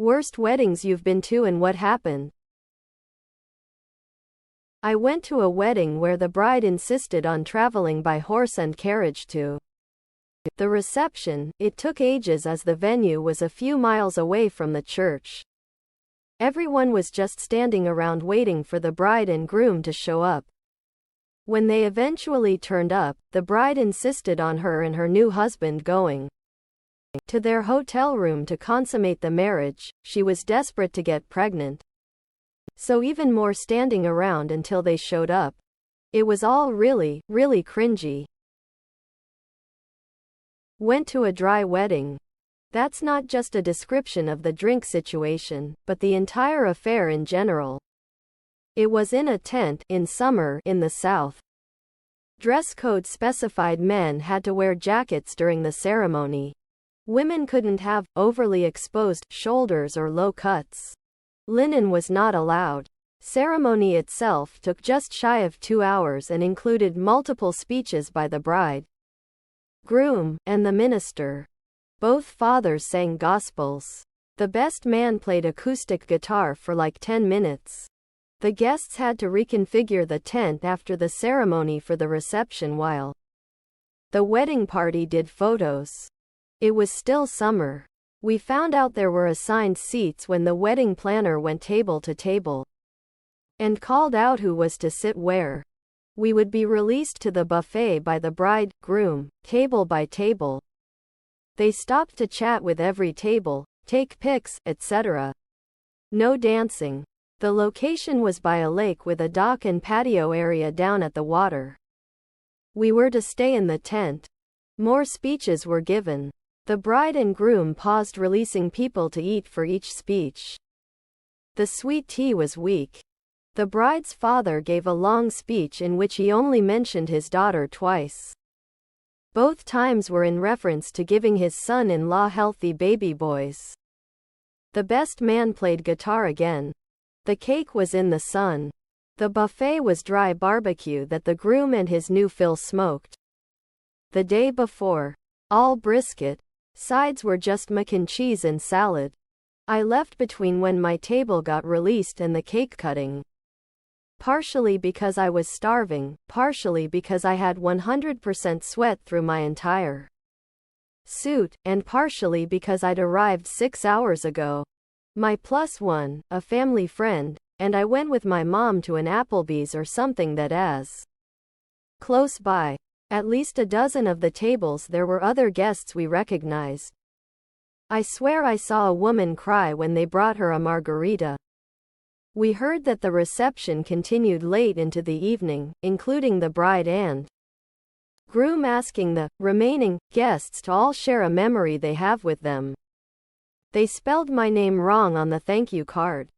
Worst weddings you've been to and what happened? I went to a wedding where the bride insisted on traveling by horse and carriage to the reception. It took ages as the venue was a few miles away from the church. Everyone was just standing around waiting for the bride and groom to show up. When they eventually turned up, the bride insisted on her and her new husband going to their hotel room to consummate the marriage. She was desperate to get pregnant. So even more standing around until they showed up. It was all really, really cringy. Went to a dry wedding. That's not just a description of the drink situation, but the entire affair in general. It was in a tent, in summer, in the South. Dress code specified men had to wear jackets during the ceremony. Women couldn't have overly exposed shoulders or low cuts. Linen was not allowed. Ceremony itself took just shy of 2 hours and included multiple speeches by the bride, groom, and the minister. Both fathers sang gospels. The best man played acoustic guitar for like 10 minutes. The guests had to reconfigure the tent after the ceremony for the reception while the wedding party did photos. It was still summer. We found out there were assigned seats when the wedding planner went table to table and called out who was to sit where. We would be released to the buffet by the bride, groom, table by table. They stopped to chat with every table, take pics, etc. No dancing. The location was by a lake with a dock and patio area down at the water. We were to stay in the tent. More speeches were given. The bride and groom paused, releasing people to eat for each speech. The sweet tea was weak. The bride's father gave a long speech in which he only mentioned his daughter twice. Both times were in reference to giving his son-in-law healthy baby boys. The best man played guitar again. The cake was in the sun. The buffet was dry barbecue that the groom and his new fill smoked the day before. All brisket. Sides were just mac and cheese and salad. I left between when my table got released and the cake cutting. Partially because I was starving, partially because I had 100% sweat through my entire suit, and partially because I'd arrived 6 hours ago. My +1, a family friend, and I went with my mom to an Applebee's or something that as close by. At least a dozen of the tables there were other guests we recognized. I swear I saw a woman cry when they brought her a margarita. We heard that the reception continued late into the evening, including the bride and groom asking the remaining guests to all share a memory they have with them. They spelled my name wrong on the thank you card.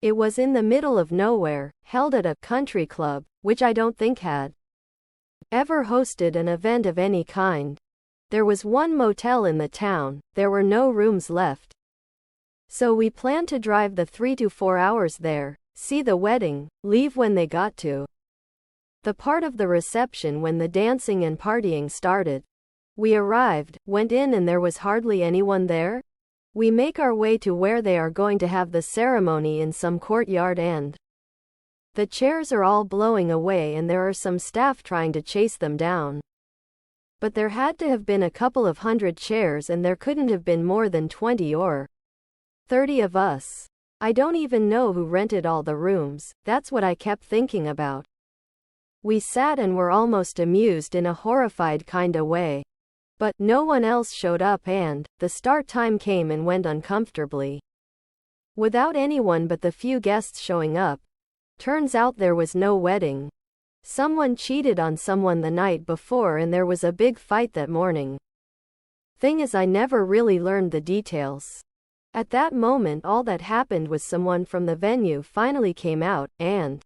It was in the middle of nowhere, held at a country club, which I don't think had ever hosted an event of any kind. There was one motel in the town, there were no rooms left. So we planned to drive the 3 to 4 hours there, see the wedding, leave when they got to the part of the reception when the dancing and partying started. We arrived, went in, and there was hardly anyone there. We make our way to where they are going to have the ceremony in some courtyard, and the chairs are all blowing away and there are some staff trying to chase them down. But there had to have been a couple of hundred chairs and there couldn't have been more than 20 or 30 of us. I don't even know who rented all the rooms, that's what I kept thinking about. We sat and were almost amused in a horrified kinda way. But no one else showed up and the start time came and went uncomfortably. Without anyone but the few guests showing up. Turns out there was no wedding. Someone cheated on someone the night before and there was a big fight that morning. Thing is, I never really learned the details. At that moment all that happened was someone from the venue finally came out and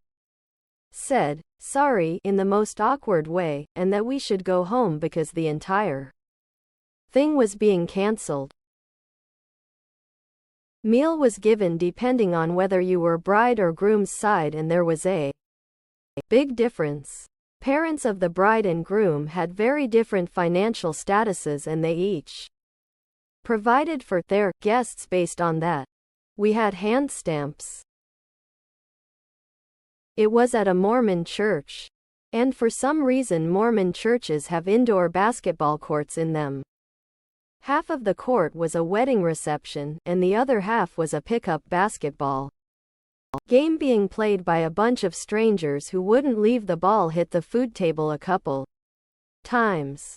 said, sorry, in the most awkward way, and that we should go home because the entire thing was being cancelled. Meal was given depending on whether you were bride or groom's side, and there was a big difference. Parents of the bride and groom had very different financial statuses and they each provided for their guests based on that. We had hand stamps. It was at a Mormon church. And for some reason Mormon churches have indoor basketball courts in them. Half of the court was a wedding reception, and the other half was a pickup basketball game being played by a bunch of strangers who wouldn't leave the ball hit the food table a couple times.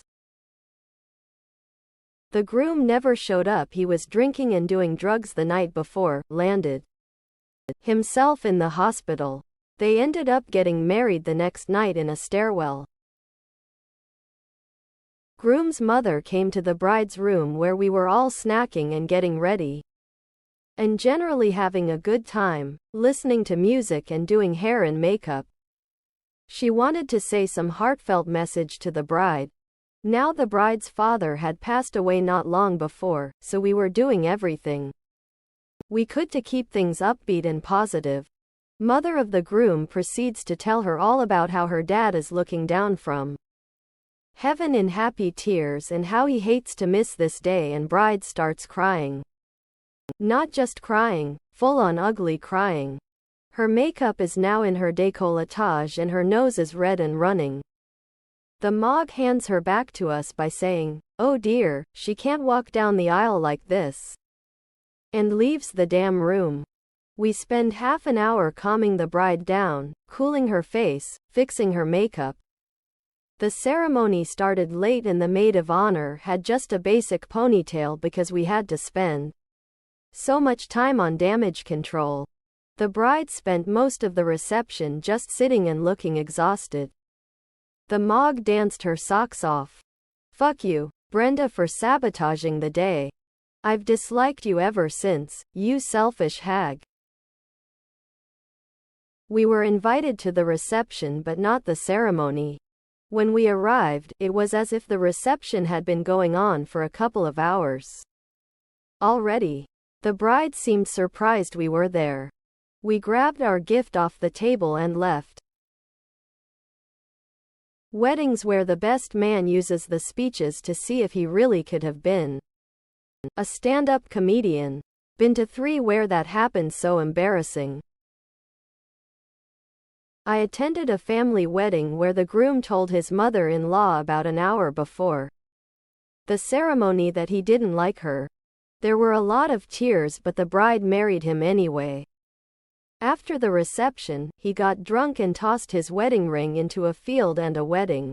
The groom never showed up. He was drinking and doing drugs the night before, landed himself in the hospital. They ended up getting married the next night in a stairwell. Groom's mother came to the bride's room where we were all snacking and getting ready, and generally having a good time, listening to music and doing hair and makeup. She wanted to say some heartfelt message to the bride. Now the bride's father had passed away not long before, so we were doing everything we could to keep things upbeat and positive. Mother of the groom proceeds to tell her all about how her dad is looking down from heaven in happy tears and how he hates to miss this day, and bride starts crying. Not just crying, full-on ugly crying. Her makeup is now in her décolletage and her nose is red and running. The Mog hands her back to us by saying, "Oh dear, she can't walk down the aisle like this," and leaves the damn room. We spend half an hour calming the bride down, cooling her face, fixing her makeup. The ceremony started late and the maid of honor had just a basic ponytail because we had to spend so much time on damage control. The bride spent most of the reception just sitting and looking exhausted. The Mog danced her socks off. "Fuck you, Brenda, for sabotaging the day. I've disliked you ever since, you selfish hag." We were invited to the reception but not the ceremony. When we arrived, it was as if the reception had been going on for a couple of hours already. The bride seemed surprised we were there. We grabbed our gift off the table and left. Weddings where the best man uses the speeches to see if he really could have been a stand-up comedian. Been to 3 where that happened. So embarrassing. I attended a family wedding where the groom told his mother-in-law about an hour before the ceremony that he didn't like her. There were a lot of tears, but the bride married him anyway. After the reception, he got drunk and tossed his wedding ring into a field, and a wedding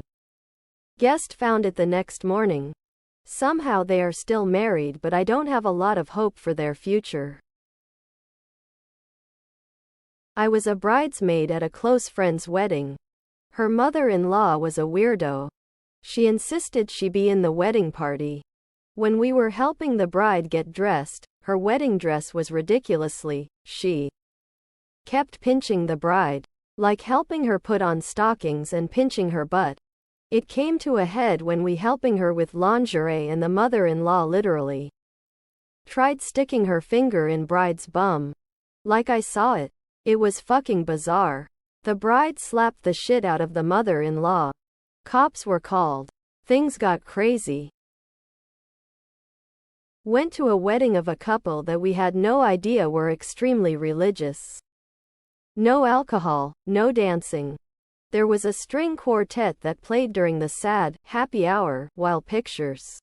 guest found it the next morning. Somehow they are still married, but I don't have a lot of hope for their future. I was a bridesmaid at a close friend's wedding. Her mother-in-law was a weirdo. She insisted she be in the wedding party. When we were helping the bride get dressed, her wedding dress was ridiculously, she kept pinching the bride, like helping her put on stockings and pinching her butt. It came to a head when we helping her with lingerie and the mother-in-law literally tried sticking her finger in bride's bum. Like I saw it. It was fucking bizarre. The bride slapped the shit out of the mother-in-law. Cops were called. Things got crazy. Went to a wedding of a couple that we had no idea were extremely religious. No alcohol, no dancing. There was a string quartet that played during the sad, happy hour, while pictures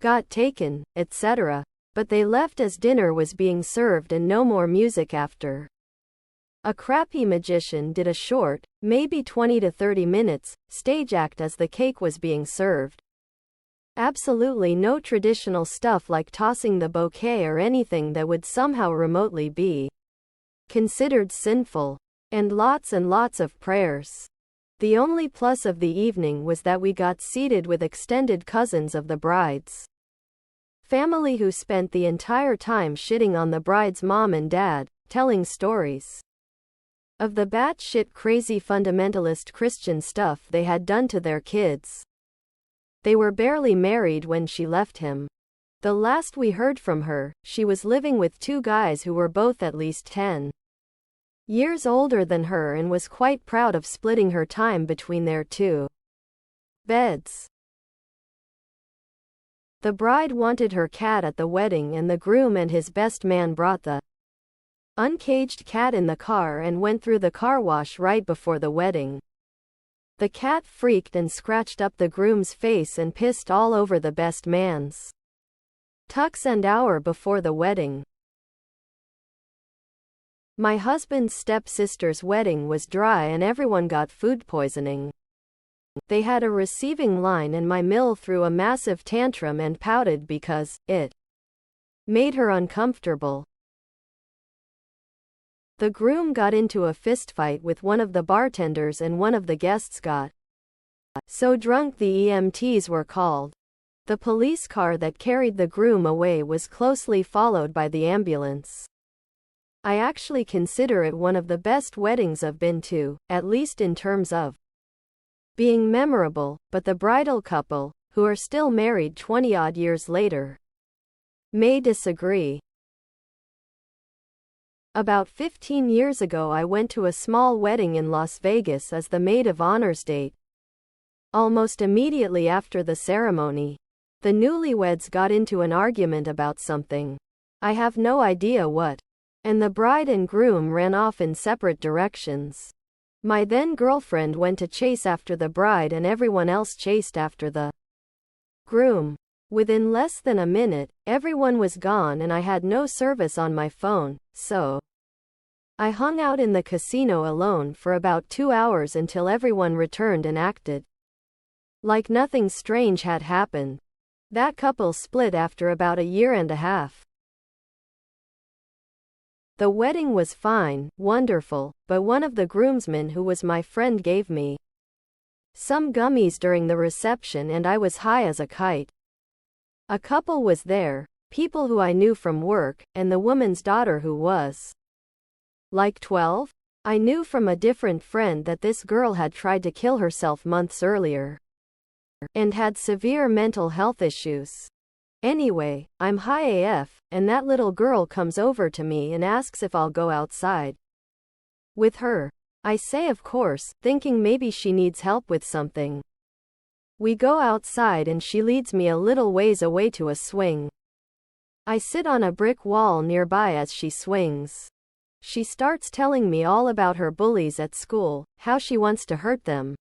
got taken, etc. But they left as dinner was being served and no more music after. A crappy magician did a short, maybe 20 to 30 minutes, stage act as the cake was being served. Absolutely no traditional stuff like tossing the bouquet or anything that would somehow remotely be considered sinful. And lots of prayers. The only plus of the evening was that we got seated with extended cousins of the bride's family who spent the entire time shitting on the bride's mom and dad, telling stories of the batshit crazy fundamentalist Christian stuff they had done to their kids. They were barely married when she left him. The last we heard from her, she was living with 2 guys who were both at least 10 years older than her and was quite proud of splitting her time between their 2 beds. The bride wanted her cat at the wedding, and the groom and his best man brought the uncaged cat in the car and went through the car wash right before the wedding. The cat freaked and scratched up the groom's face and pissed all over the best man's tux an hour before the wedding. My husband's stepsister's wedding was dry and everyone got food poisoning. They had a receiving line and my mill threw a massive tantrum and pouted because it made her uncomfortable. The groom got into a fistfight with one of the bartenders and one of the guests got so drunk the EMTs were called. The police car that carried the groom away was closely followed by the ambulance. I actually consider it one of the best weddings I've been to, at least in terms of being memorable, but the bridal couple, who are still married 20-odd years later, may disagree. About 15 years ago I went to a small wedding in Las Vegas as the maid of honor's date. Almost immediately after the ceremony, the newlyweds got into an argument about something. I have no idea what. And the bride and groom ran off in separate directions. My then girlfriend went to chase after the bride and everyone else chased after the groom. Within less than a minute, everyone was gone and I had no service on my phone, so I hung out in the casino alone for about 2 hours until everyone returned and acted like nothing strange had happened. That couple split after about a year and a half. The wedding was fine, wonderful, but one of the groomsmen who was my friend gave me some gummies during the reception and I was high as a kite. A couple was there, people who I knew from work, and the woman's daughter who was like 12? I knew from a different friend that this girl had tried to kill herself months earlier and had severe mental health issues. Anyway, I'm high AF, and that little girl comes over to me and asks if I'll go outside with her. I say of course, thinking maybe she needs help with something. We go outside and she leads me a little ways away to a swing. I sit on a brick wall nearby as she swings. She starts telling me all about her bullies at school, how she wants to hurt them,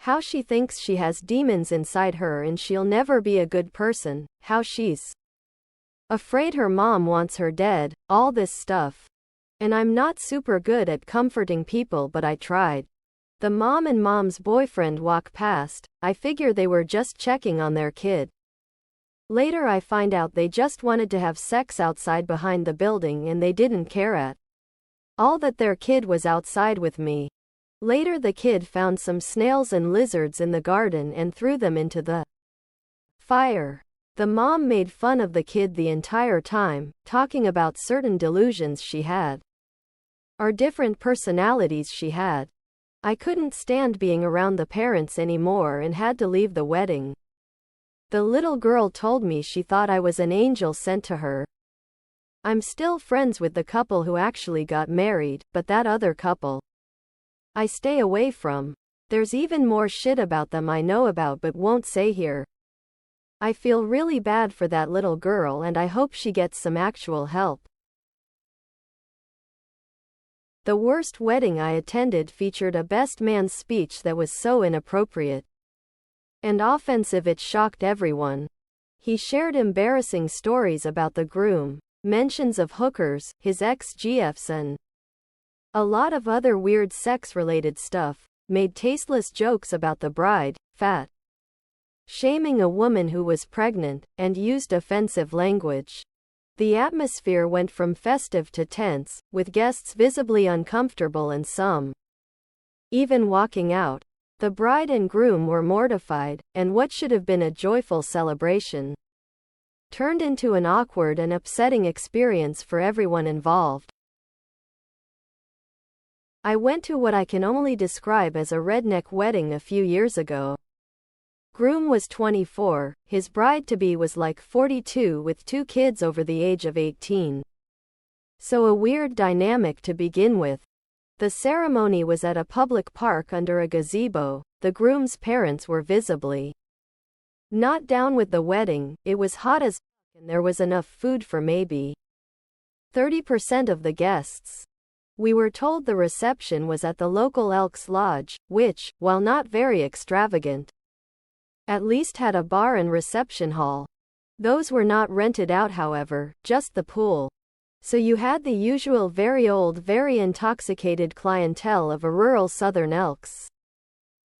how she thinks she has demons inside her and she'll never be a good person, how she's afraid her mom wants her dead, all this stuff. And I'm not super good at comforting people, but I tried. The mom and mom's boyfriend walk past. I figure they were just checking on their kid. Later I find out they just wanted to have sex outside behind the building and they didn't care at all that their kid was outside with me. Later the kid found some snails and lizards in the garden and threw them into the fire. The mom made fun of the kid the entire time, talking about certain delusions she had, or different personalities she had. I couldn't stand being around the parents anymore and had to leave the wedding. The little girl told me she thought I was an angel sent to her. I'm still friends with the couple who actually got married, but that other couple I stay away from. There's even more shit about them I know about but won't say here. I feel really bad for that little girl and I hope she gets some actual help. The worst wedding I attended featured a best man's speech that was so inappropriate and offensive it shocked everyone. He shared embarrassing stories about the groom, mentions of hookers, his ex-GFs and a lot of other weird sex-related stuff, made tasteless jokes about the bride, fat, shaming a woman who was pregnant, and used offensive language. The atmosphere went from festive to tense, with guests visibly uncomfortable and some even walking out. The bride and groom were mortified, and what should have been a joyful celebration turned into an awkward and upsetting experience for everyone involved. I went to what I can only describe as a redneck wedding a few years ago. Groom was 24, his bride-to-be was like 42 with 2 kids over the age of 18. So a weird dynamic to begin with. The ceremony was at a public park under a gazebo. The groom's parents were visibly Not down with the wedding, it was hot as fuck and there was enough food for maybe 30% of the guests. We were told the reception was at the local Elks Lodge, which, while not very extravagant, at least had a bar and reception hall. Those were not rented out, however, just the pool. So you had the usual very old, very intoxicated clientele of a rural southern Elks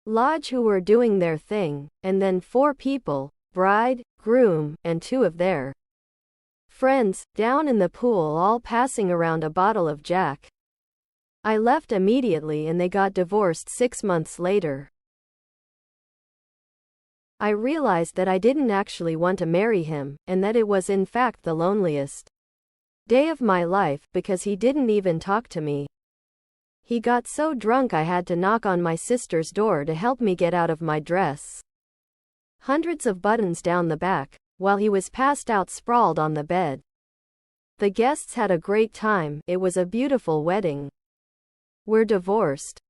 Lodge who were doing their thing, and then 4 people, bride, groom, and 2 of their friends, down in the pool all passing around a bottle of Jack. I left immediately and they got divorced 6 months later. I realized that I didn't actually want to marry him, and that it was in fact the loneliest day of my life, because he didn't even talk to me. He got so drunk I had to knock on my sister's door to help me get out of my dress. Hundreds of buttons down the back, while he was passed out sprawled on the bed. The guests had a great time, it was a beautiful wedding. We're divorced.